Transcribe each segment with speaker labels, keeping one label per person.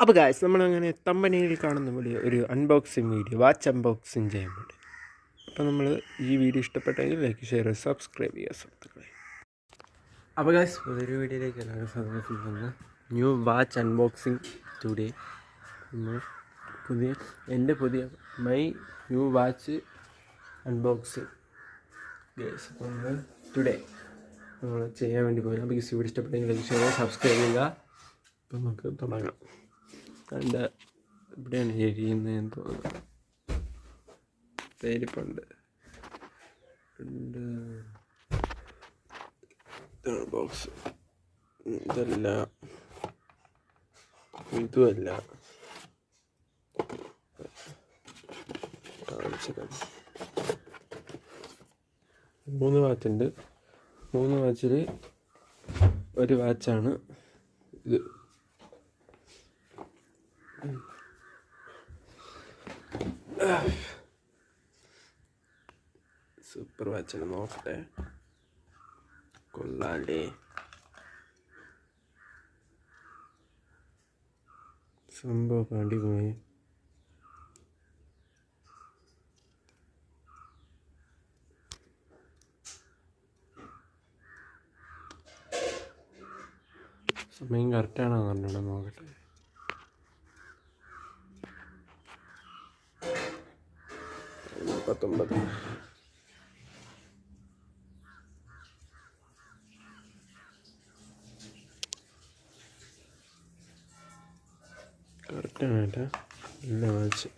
Speaker 1: അപ്പോൾ ഗായ്സ് നമ്മളങ്ങനെ തമ്പനയിൽ കാണുന്ന പോലെ ഒരു അൺബോക്സിങ് വീഡിയോ, വാച്ച് അൺബോക്സിങ് ചെയ്യാൻ വേണ്ടി. അപ്പോൾ നമ്മൾ ഈ വീഡിയോ ഇഷ്ടപ്പെട്ടെങ്കിൽ ലൈക്ക്, ഷെയർ, സബ്സ്ക്രൈബ് ചെയ്യുക സുഹൃത്തുക്കളെ. അപ്പോൾ ഗായ്സ് പുതിയൊരു വീഡിയോയിലേക്ക് എല്ലാവരും സന്ദർശിക്കുന്നത് ന്യൂ വാച്ച് അൺബോക്സിങ് ടുഡേ. പുതിയ my new watch unboxing guys. അപ്പോൾ നമ്മൾ ടുഡേ നമ്മൾ ചെയ്യാൻ വേണ്ടി പോയില്ല. അപ്പോൾ ഈ വീഡിയോ ഇഷ്ടപ്പെട്ടെങ്കിൽ ലൈക്ക്, ഷെയർ, സബ്സ്ക്രൈബ് ചെയ്യുക. അപ്പോൾ നമുക്ക് തുടങ്ങാം. എൻ്റെ ഇവിടെയാണ് എരിയുന്നതെന്ന് തോന്നുന്നു. പേരിപ്പുണ്ട് ബോക്സ്. ഇതല്ല, ഇതുമല്ല, കാണിച്ചത് 3 വാച്ചുണ്ട്. 3 വാച്ചിൽ ഒരു വാച്ചാണ് ഇത്. സൂപ്പർ വാച്ചാണ്, നോക്കട്ടെ. കൊള്ളാല്ലേ, സംഭവം അടിപൊളി. സമയം കറക്റ്റാണോ പറഞ്ഞോ, നോക്കട്ടെ. പത്തൊമ്പത്. കറക്റ്റാണ് കേട്ടോ, നല്ല വാച്ച്.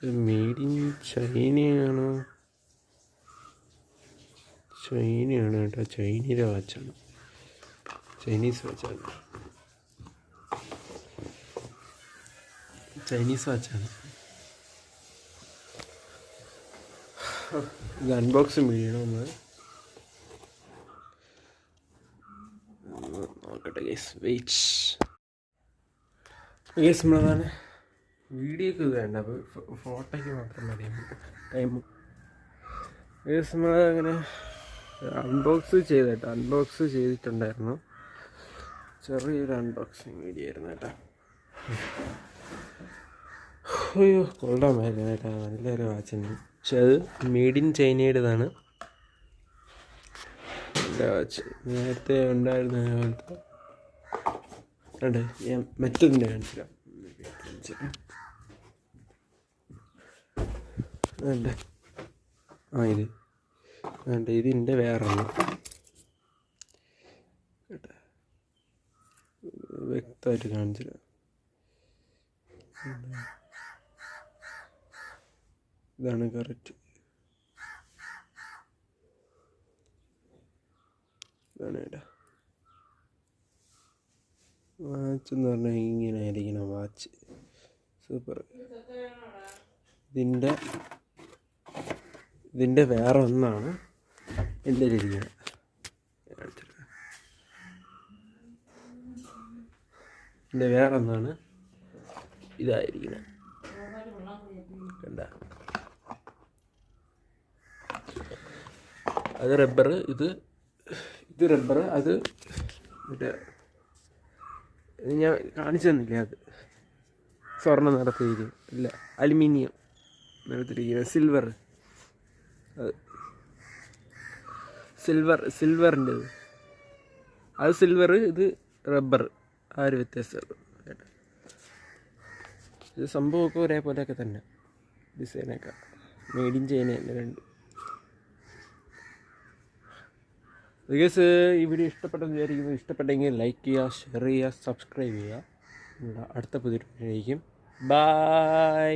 Speaker 1: ഇത് മെയ്ഡ് ഇൻ ചൈനയാണോ? ചൈനയാണ് കേട്ടോ, ചൈനയിലെ വാച്ചാണ്, ചൈനീസ് വാച്ചാണ്. ഇത് അൺബോക്സിങ് ചെയ്യണം നമ്മൾ. നോക്കട്ടെ ഗൈസ്, വെയിറ്റ് ഗൈസ്. നമ്മളതാണ് വീഡിയോക്ക് ഇത് വേണ്ട, അപ്പോൾ ഫോട്ടോയ്ക്ക് മാത്രം മതി ടൈം ഗൈസ്. നമ്മളങ്ങനെ അൺബോക്സ് ചെയ്തിട്ടുണ്ടായിരുന്നു. ചെറിയൊരു അൺബോക്സിങ് വീഡിയോ ആയിരുന്നു കേട്ടോ. അയ്യോ, കൊള്ളാമായിരുന്നു കേട്ടോ, നല്ലൊരു വാച്ചുണ്ട്. പക്ഷെ അത് മെയ്ഡ് ഇൻ ചൈനയുടേതാണ് എൻ്റെ വാച്ച്. നേരത്തെ ഉണ്ടായിരുന്ന പോലത്തെ അതെ, ഞാൻ മറ്റൊന്നിൻ്റെ കാണിച്ചില്ല. വേണ്ട, ഇത് വേണ്ട, ഇതിൻ്റെ വേറെ കേട്ടോ, വ്യക്തമായിട്ട് കാണിച്ചില്ല. ഇതാണ് കറക്റ്റ്, ഇതാണ് കേട്ടോ വാച്ച് എന്ന് പറഞ്ഞാൽ. ഇങ്ങനെ ആയിരിക്കണം വാച്ച്, സൂപ്പർ. ഇതിൻ്റെ വേറെ ഒന്നാണ് എൻ്റെ ഇരിക്കുന്നത്. ഇതിൻ്റെ വേറെ ഒന്നാണ് ഇതായിരിക്കുന്നത്, കണ്ട. അത് റബ്ബർ, ഇത് റബ്ബർ. അത് മറ്റേ ഞാൻ കാണിച്ചു തന്നില്ലേ, അത് സ്വർണ്ണം നിറത്തിരിക്കും, ഇല്ല അലുമിനിയം നിറത്തിരിക്കുന്നത്, സിൽവർ. അത് സിൽവറിൻ്റെ അത് സിൽവർ, ഇത് റബ്ബർ. ആ ഒരു വ്യത്യാസമുള്ളൂ കേട്ടോ. ഇത് സംഭവമൊക്കെ ഒരേപോലെയൊക്കെ തന്നെ, ഡിസൈനൊക്കെ മെയ്ഡ് ഇൻ ചൈന തന്നെ രണ്ട്. ഗൈസ്, ഈ വീഡിയോ ഇഷ്ടപ്പെട്ടെന്ന് വിചാരിക്കുന്നു. ഇഷ്ടപ്പെട്ടെങ്കിൽ ലൈക്ക് ചെയ്യുക, ഷെയർ ചെയ്യുക, സബ്സ്ക്രൈബ് ചെയ്യുക. അടുത്ത പുതിയ വീഡിയോ ആയിരിക്കും. ബൈ.